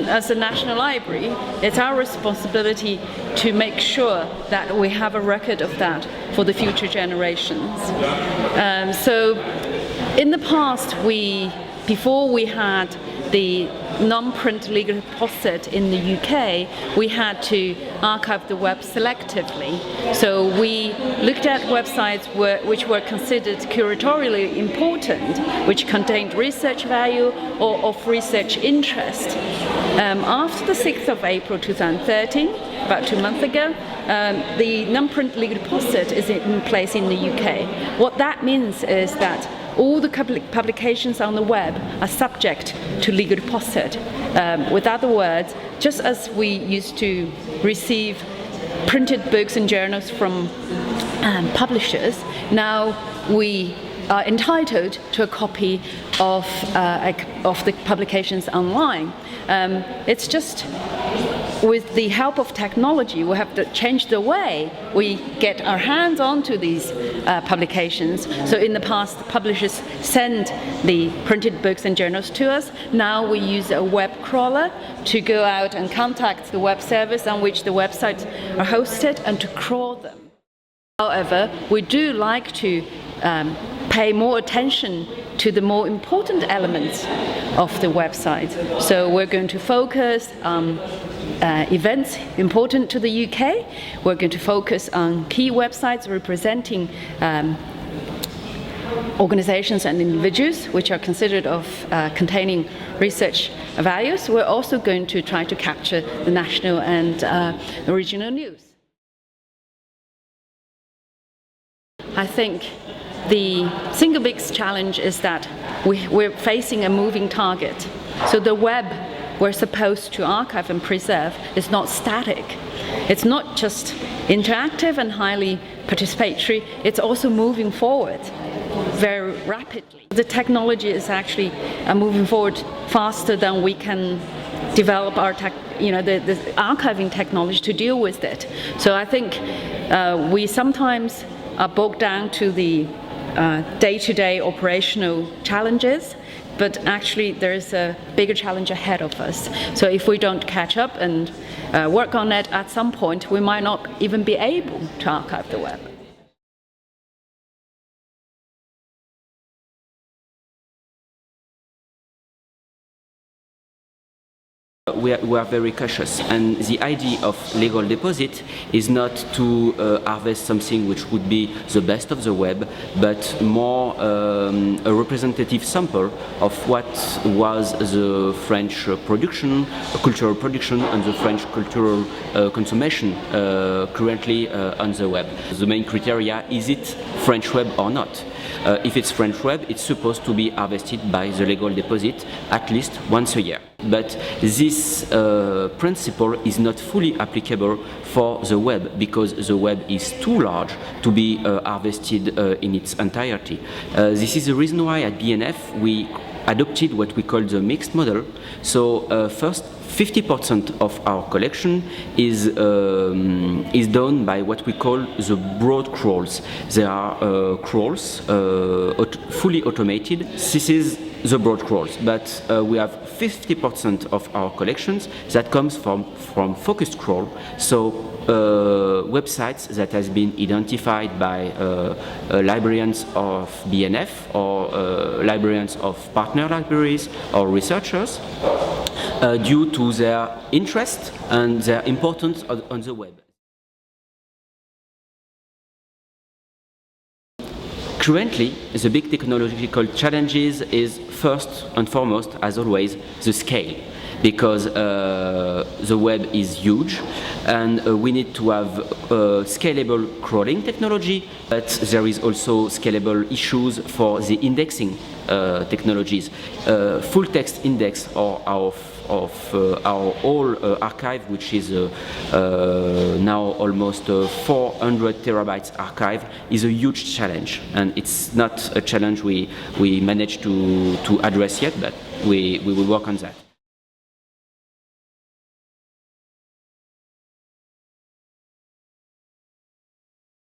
as a national library, it's our responsibility to make sure that we have a record of that for the future generations. So in the past, before we had the non-print legal deposit in the UK, we had to archive the web selectively. So we looked at websites which were considered curatorially important, which contained research value or of research interest. After the 6th of April 2013, about 2 months ago, the non-print legal deposit is in place in the UK. What that means is that all the publications on the web are subject to legal deposit. With other words, just as we used to receive printed books and journals from publishers, now we are entitled to a copy of the publications online. It's just with the help of technology, we have to change the way we get our hands onto these publications. So in the past, publishers send the printed books and journals to us. Now we use a web crawler to go out and contact the web service on which the websites are hosted and to crawl them. However, we do like to pay more attention to the more important elements of the website. So we're going to focus on events important to the UK. We're going to focus on key websites representing organizations and individuals which are considered of containing research values. We're also going to try to capture the national and regional news. I think the single biggest challenge is that we're facing a moving target. So the web we're supposed to archive and preserve is not static. It's not just interactive and highly participatory, it's also moving forward very rapidly. The technology is actually moving forward faster than we can develop our the archiving technology to deal with it. So I think we sometimes are bogged down to the day-to-day operational challenges, but actually there is a bigger challenge ahead of us. So if we don't catch up and work on it at some point, we might not even be able to archive the web. We are very cautious, and the idea of legal deposit is not to harvest something which would be the best of the web, but more a representative sample of what was the French production, cultural production, and the French cultural consumption currently on the web. The main criteria, is it French web or not? If it's French web, it's supposed to be harvested by the legal deposit at least once a year. But this principle is not fully applicable for the web, because the web is too large to be harvested in its entirety. This is the reason why at BNF we adopted what we call the mixed model. So first, 50% of our collection is done by what we call the broad crawls. They are crawls, fully automated. This is the broad crawls, but we have 50% of our collections that comes from focused crawl. So websites that has been identified by librarians of BNF or librarians of partner libraries or researchers due to their interest and their importance on the web. Currently, the big technological challenges is first and foremost, as always, the scale, because the web is huge and we need to have scalable crawling technology, but there is also scalable issues for the indexing technologies. Full text index of our whole archive, which is now almost 400 terabytes archive, is a huge challenge, and it's not a challenge we managed to address yet, but we will work on that.